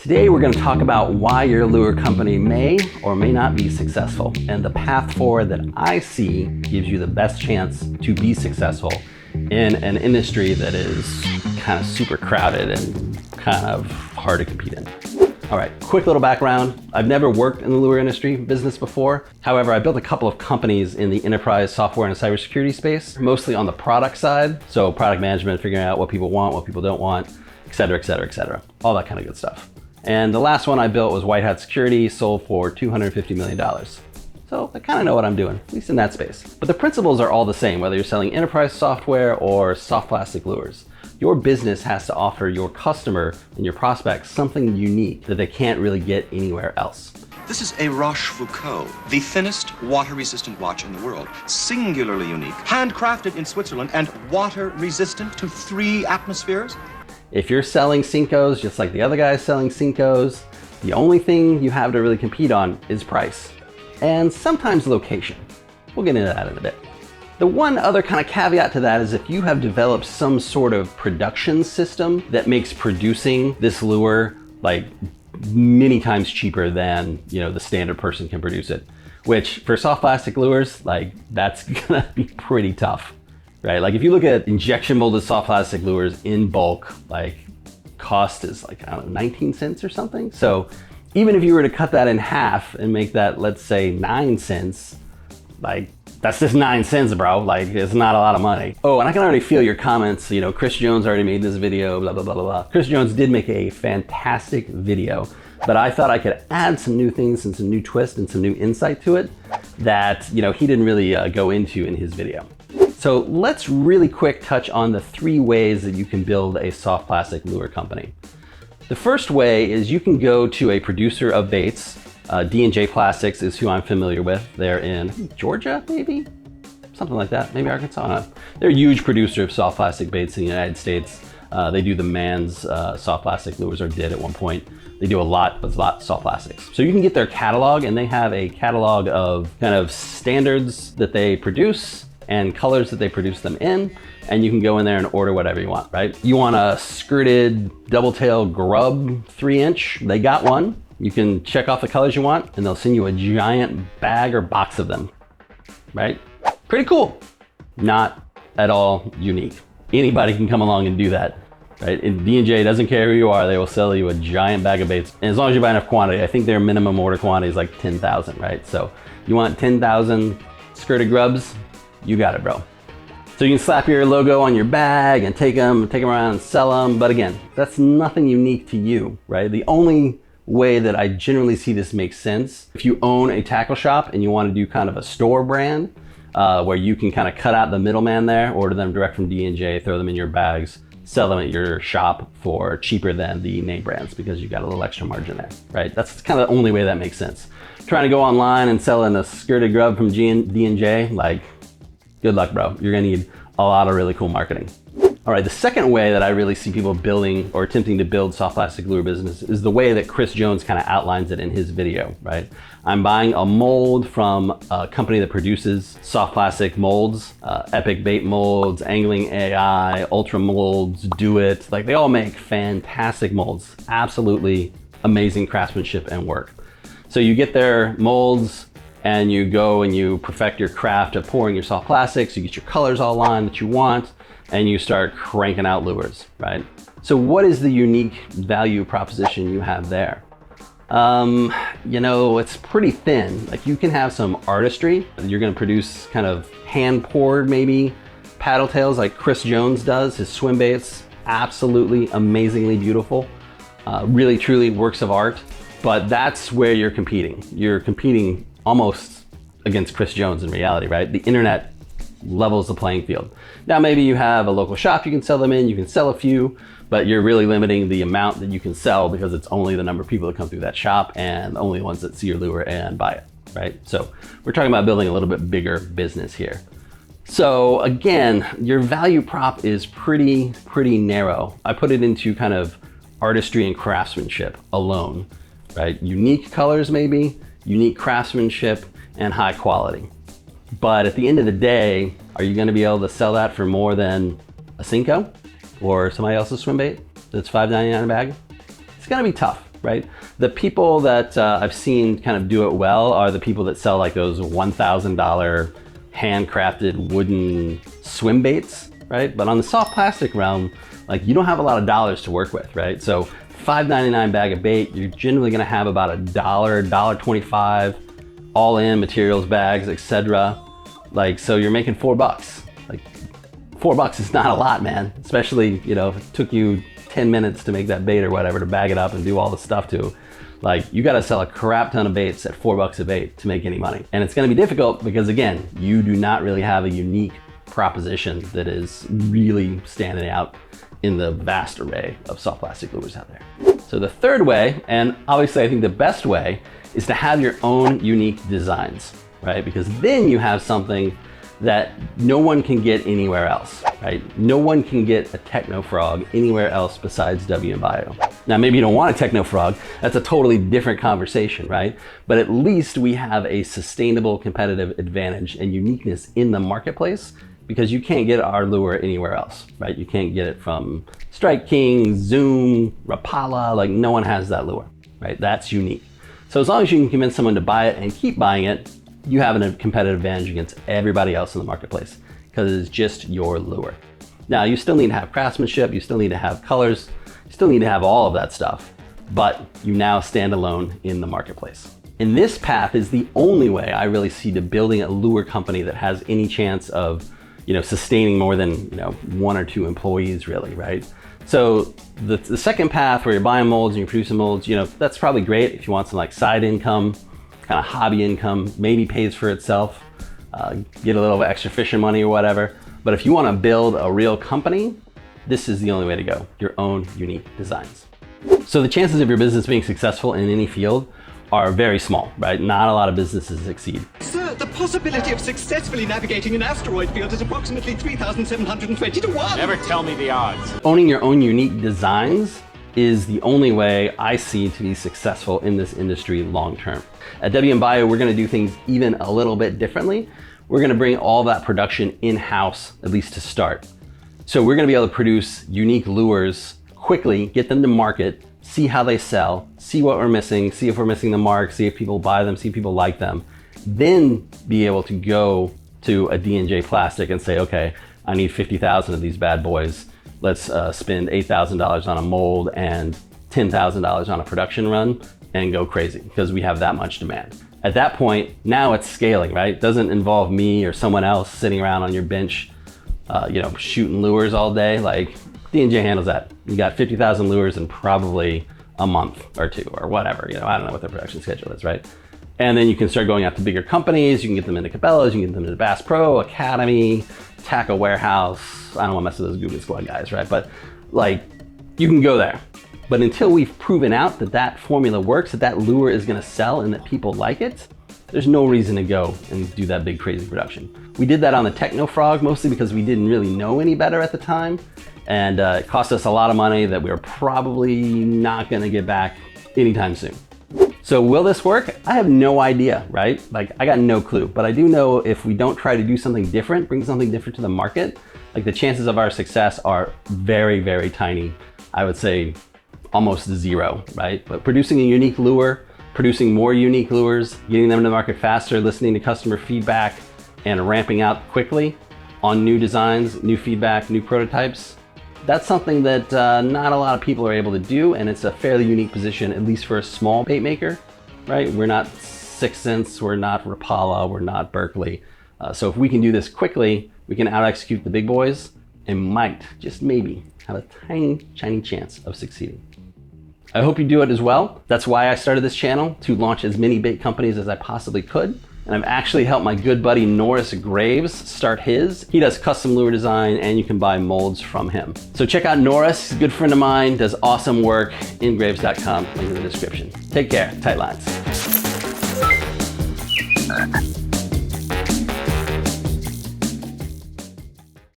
Today we're going to talk about why your lure company may or may not be successful, and the path forward that I see gives you the best chance to be successful in an industry that is kind of super crowded and kind of hard to compete in. All right, quick little background. I've never worked in the lure industry business before. However, I built a couple of companies in the enterprise software and cybersecurity space, mostly on the product side. So product management, figuring out what people want, what people don't want, et cetera, et cetera, et cetera. All that kind of good stuff. And the last one I built was White Hat Security, sold for $250 million. So I kind of know what I'm doing, at least in that space. But the principles are all the same, whether you're selling enterprise software or soft plastic lures. Your business has to offer your customer and your prospects something unique that they can't really get anywhere else. This is a Rochefoucauld, the thinnest water-resistant watch in the world. Singularly unique, handcrafted in Switzerland, and water-resistant to 3 atmospheres. If you're selling Cincos, just like the other guys selling Cincos, the only thing you have to really compete on is price. And sometimes location. We'll get into that in a bit. The one other kind of caveat to that is if you have developed some sort of production system that makes producing this lure like many times cheaper than, the standard person can produce it. Which for soft plastic lures, like that's gonna be pretty tough. Right, like if you look at injection molded soft plastic lures in bulk, like cost is like, I don't know, 19 cents or something. So even if you were to cut that in half and make that, let's say 9 cents, like that's just 9 cents, bro. Like it's not a lot of money. Oh, and I can already feel your comments. Chris Jones already made this video, blah, blah, blah, blah, blah. Chris Jones did make a fantastic video, but I thought I could add some new things and some new twist and some new insight to it that, he didn't really go into in his video. So let's really quick touch on the 3 ways that you can build a soft plastic lure company. The first way is you can go to a producer of baits. D&J Plastics is who I'm familiar with. They're in Georgia, maybe? Something like that, maybe Arkansas. No. They're a huge producer of soft plastic baits in the United States. They do the Man's soft plastic lures, or did at one point. They do a lot of soft plastics. So you can get their catalog, and they have a catalog of kind of standards that they produce and colors that they produce them in, and you can go in there and order whatever you want, right? You want a skirted double tail grub 3-inch, they got one. You can check off the colors you want, and they'll send you a giant bag or box of them, right? Pretty cool. Not at all unique. Anybody can come along and do that, right? And D&J doesn't care who you are, they will sell you a giant bag of baits. And as long as you buy enough quantity, I think their minimum order quantity is like 10,000, right? So you want 10,000 skirted grubs, you got it, bro. So you can slap your logo on your bag and take them around and sell them. But again, that's nothing unique to you, right? The only way that I generally see this make sense, if you own a tackle shop and you want to do kind of a store brand, where you can kind of cut out the middleman there, order them direct from D&J, throw them in your bags, sell them at your shop for cheaper than the name brands because you've got a little extra margin there, right? That's kind of the only way that makes sense. Trying to go online and selling a skirted grub from D&J, like, good luck, bro. You're gonna need a lot of really cool marketing. All right, the second way that I really see people building or attempting to build soft plastic lure business is the way that Chris Jones kind of outlines it in his video, right? I'm buying a mold from a company that produces soft plastic molds, Epic Bait Molds, Angling AI, Ultra Molds, Do It. Like they all make fantastic molds, absolutely amazing craftsmanship and work. So you get their molds, and you go and you perfect your craft of pouring your soft plastics, you get your colors all on that you want, and you start cranking out lures, right? So what is the unique value proposition you have there? It's pretty thin. Like you can have some artistry. You're gonna produce kind of hand-poured maybe paddle tails like Chris Jones does. His swim baits, absolutely amazingly beautiful. Really, truly works of art. But that's where you're competing. You're competing almost against Chris Jones in reality, right? The internet levels the playing field. Now, maybe you have a local shop you can sell them in, you can sell a few, but you're really limiting the amount that you can sell because it's only the number of people that come through that shop and the only ones that see your lure and buy it, right? So we're talking about building a little bit bigger business here. So again, your value prop is pretty narrow. I put it into kind of artistry and craftsmanship alone, right? Unique colors maybe, unique craftsmanship, and high quality. But at the end of the day, are you gonna be able to sell that for more than a Cinco or somebody else's swim bait that's $5.99 a bag? It's gonna be tough. right? The people that I've seen kind of do it well are the people that sell like those $1,000 handcrafted wooden swim baits, right? But on the soft plastic realm, like you don't have a lot of dollars to work with, right? So $5.99 bag of bait, you're generally gonna have about $1, $1.25, all in materials, bags, etc. Like, so you're making $4. Like $4 is not a lot, man. Especially, you know, if it took you 10 minutes to make that bait or whatever, to bag it up and do all the stuff to. Like, you gotta sell a crap ton of baits at $4 a bait to make any money. And it's gonna be difficult because again, you do not really have a unique proposition that is really standing out in the vast array of soft plastic lures out there. So the third way, and obviously I think the best way, is to have your own unique designs, right? Because then you have something that no one can get anywhere else, right? No one can get a Techno Frog anywhere else besides Bayou. Now, maybe you don't want a Techno Frog. That's a totally different conversation, right? But at least we have a sustainable competitive advantage and uniqueness in the marketplace, because you can't get our lure anywhere else, right? You can't get it from Strike King, Zoom, Rapala, like no one has that lure, right? That's unique. So as long as you can convince someone to buy it and keep buying it, you have a competitive advantage against everybody else in the marketplace because it's just your lure. Now, you still need to have craftsmanship, you still need to have colors, you still need to have all of that stuff, but you now stand alone in the marketplace. And this path is the only way I really see to building a lure company that has any chance of, you know, sustaining more than, you know, 1 or 2 employees really, right? So the second path where you're buying molds and you're producing molds, you know, that's probably great if you want some like side income, kind of hobby income, maybe pays for itself, get a little extra fishing money or whatever. But if you want to build a real company, this is the only way to go, your own unique designs. So the chances of your business being successful in any field are very small, right? Not a lot of businesses succeed. Sir, the possibility of successfully navigating an asteroid field is approximately 3,720 to 1. Never tell me the odds. Owning your own unique designs is the only way I see to be successful in this industry long term. At Bayou, we're gonna do things even a little bit differently. We're gonna bring all that production in-house, at least to start. So we're gonna be able to produce unique lures quickly, get them to market, see how they sell, see what we're missing, see if we're missing the mark, see if people buy them, see if people like them, then be able to go to a D&J Plastic and say, okay, I need 50,000 of these bad boys. Let's spend $8,000 on a mold and $10,000 on a production run and go crazy because we have that much demand. At that point, now it's scaling, right? It doesn't involve me or someone else sitting around on your bench, you know, shooting lures all day. Like, D&J handles that. You got 50,000 lures in probably a month or 2 or whatever, you know, I don't know what their production schedule is, right? And then you can start going out to bigger companies. You can get them into Cabela's, you can get them into Bass Pro, Academy, Tackle Warehouse. I don't want to mess with those Google Squad guys, right? But like, you can go there. But until we've proven out that that formula works, that that lure is going to sell and that people like it, there's no reason to go and do that big crazy production. We did that on the Techno Frog mostly because we didn't really know any better at the time. And it cost us a lot of money that we're probably not going to get back anytime soon. So will this work? I have no idea, right? Like, I got no clue, but I do know if we don't try to do something different, bring something different to the market, like the chances of our success are very, very tiny. I would say almost 0, right? But producing a unique lure, producing more unique lures, getting them to the market faster, listening to customer feedback, and ramping out quickly on new designs, new feedback, new prototypes, that's something that not a lot of people are able to do, and it's a fairly unique position, at least for a small bait maker, right? We're not 6 Sense, we're not Rapala, we're not Berkeley. So if we can do this quickly, we can out-execute the big boys and might, just maybe, have a tiny chance of succeeding. I hope you do it as well. That's why I started this channel, to launch as many bait companies as I possibly could. And I've actually helped my good buddy Norris Graves start his. He does custom lure design and you can buy molds from him. So check out Norris, good friend of mine, does awesome work, ingraves.com, link in the description. Take care, tight lines.